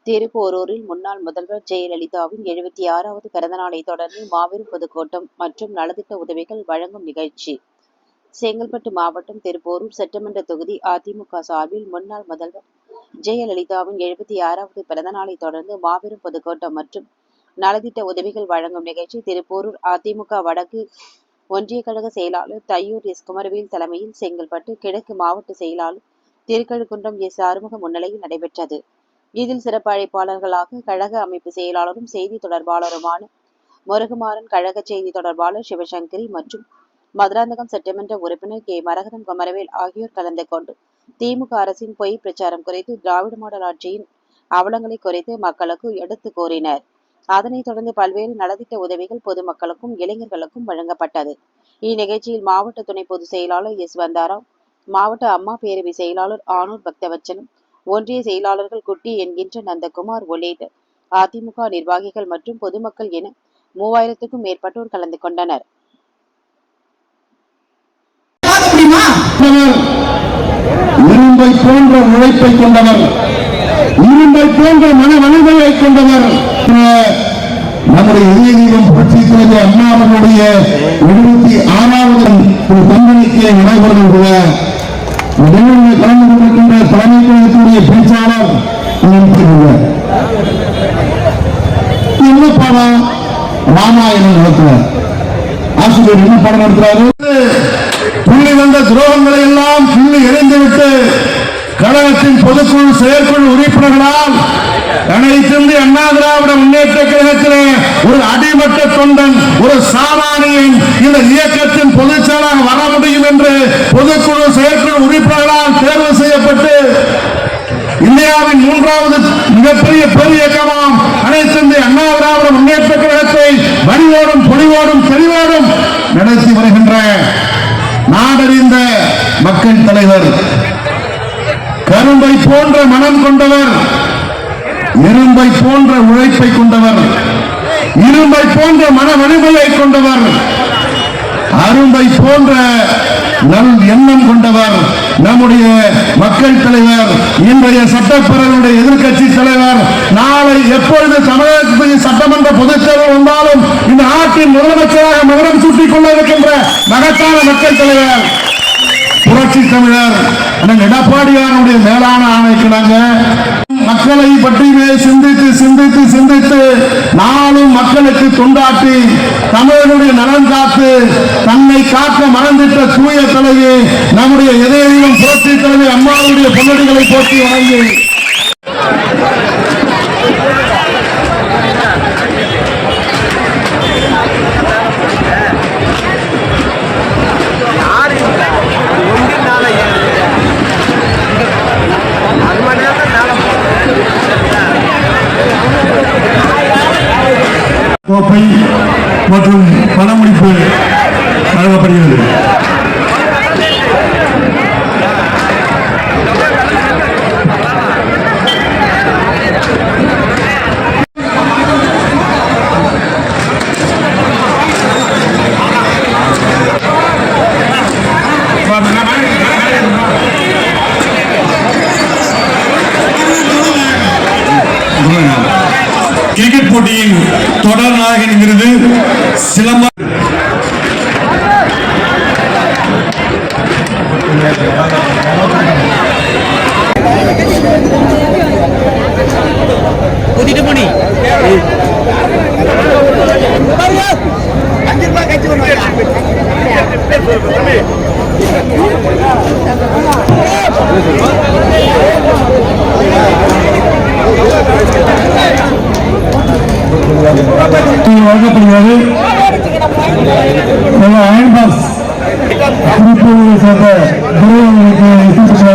திருப்போரூரில் முன்னாள் முதல்வர் ஜெயலலிதாவின் 76வது பிறந்தநாளை தொடர்ந்து மாபெரும் பொதுக்கூட்டம் மற்றும் நலத்திட்ட உதவிகள் வழங்கும் நிகழ்ச்சி. செங்கல்பட்டு மாவட்டம் திருப்போரூர் சட்டமன்ற தொகுதி அதிமுக சார்பில் முன்னாள் முதல்வர் ஜெயலலிதாவின் 76வது பிறந்தநாளை தொடர்ந்து மாபெரும் பொதுக்கூட்டம் மற்றும் நலத்திட்ட உதவிகள் வழங்கும் நிகழ்ச்சி திருப்போரூர் அதிமுக வடக்கு ஒன்றிய கழக செயலாளர் தையூர் எஸ் குமரவேல் தலைமையில் செங்கல்பட்டு கிழக்கு மாவட்ட செயலாளர் திருக்கழுக்குன்றம் எஸ் ஆறுமுகம் முன்னிலையில் நடைபெற்றது. இதில் சிறப்பு அழைப்பாளர்களாக கழக அமைப்பு செயலாளரும் செய்தி தொடர்பாளருமான முருகுமாறன், கழக செய்தி தொடர்பாளர் சிவசங்கரி மற்றும் மதுராந்தகம் சட்டமன்ற உறுப்பினர் கே மரகதம் குமரவேல் ஆகியோர் கலந்து கொண்டு திமுக அரசின் பொய் பிரச்சாரம் குறித்து, திராவிட மாடல் ஆட்சியின் அவலங்களை குறித்து மக்களுக்கு எடுத்து கூறினர். அதனைத் தொடர்ந்து பல்வேறு நலத்திட்ட உதவிகள் பொதுமக்களுக்கும் இளைஞர்களுக்கும் வழங்கப்பட்டது. இந்நிகழ்ச்சியில் மாவட்ட துணை பொதுச் செயலாளர் எஸ் வந்தாராவ், மாவட்ட அம்மா பேரவை செயலாளர் ஆனூர் பக்தவச்சலம், ஒன்றிய செயலாளர்கள் குட்டி என்கின்ற நந்தகுமார் உள்ளிட்ட அதிமுக நிர்வாகிகள் மற்றும் பொதுமக்கள் என 3000க்கும் மேற்பட்டோர் கலந்து கொண்டனர். இரும்பை போன்ற உழைப்பை கொண்டவர், இரும்பை போன்ற மன வலிமையை கொண்டவர் நம்முடைய இதயம் புரட்சி தலைவர் அண்ணா அவர்களுடைய 76வது தந்தனைக்கு நடைபெறுகின்ற கலந்து கொண்டிருக்கின்ற தலைமை கழகத்துடைய பேச்சாளர் என்ன பாடம் ராமாயணம் நடத்துவார். ஆசிரியர் என்ன பாடம் நடத்துறாரு? புள்ளி வந்த துரோகங்களை எல்லாம் புள்ளி எறிந்துவிட்டு கழகத்தின் பொதுக்குழு செயற்குழு உறுப்பினர்களால் அனைத்திந்திய அண்ணா திராவிட முன்னேற்ற கழகத்திலே ஒரு அடிமட்ட தொண்டன், ஒரு சாமானியன் இந்த இயக்கத்தின் பொதுச்செயலாளர் வர முடியும் என்று பொதுக்குழு செயற்குழு உறுப்பினர்களால் தேர்வு செய்யப்பட்டு இந்தியாவின் 3வது மிகப்பெரிய பெரிய இயக்கமாம் அனைத்திந்திய அண்ணா திராவிட முன்னேற்ற கழகத்தை வடிவோடும் பொலிவோடும் தெளிவோடும் நடத்தி வருகின்ற நாடறிந்த மக்கள் தலைவர், கரும்பை போன்ற மனம் கொண்டவர், இரும்பை போன்ற உழைப்பை கொண்டவர், இரும்பை போன்ற மன வலிமையை கொண்டவர், அரும்பை போன்ற நல் எண்ணம் கொண்டவர் நம்முடைய மக்கள் தலைவர், இன்றைய சட்டப்பேரவையுடைய எதிர்கட்சி தலைவர், நாளை எப்பொழுது தமிழகத்தில் சட்டமன்ற பொதுச்செயலாளர் வந்தாலும் இந்த நாட்டின் முதலமைச்சராக மகுடம் சூட்டிக் கொள்ள இருக்கின்ற மகத்தான மக்கள் தலைவர் புரட்சி தமிழர் எடப்பாடியாருடைய மேலான ஆணைக்கிணங்க மக்களை பற்றியே சிந்தித்து சிந்தித்து சிந்தித்து நாளும் மக்களுக்கு தொண்டாற்றி தமிழர்களுடைய நலன் காத்து தன்னை காக்க மறந்திட்ட தூய தலைவி நம்முடைய இதயம் புரட்சி தலைவி அம்மாவுடைய பொன்னடிகளை போற்றி வணங்கி கோப்பை மற்றும் பணமுடிப்பு வழங்கப்படுகிறது. கிரிக்கெட் போட்டியின் தொடர் நாயகன் விருது சிலம்பம் கூட்டிட்டு போனி வழங்கப்படுகிறது. அயன் பாக்ஸ் குறிப்புகளை சேர்ந்த வழங்கப்படுகிறது.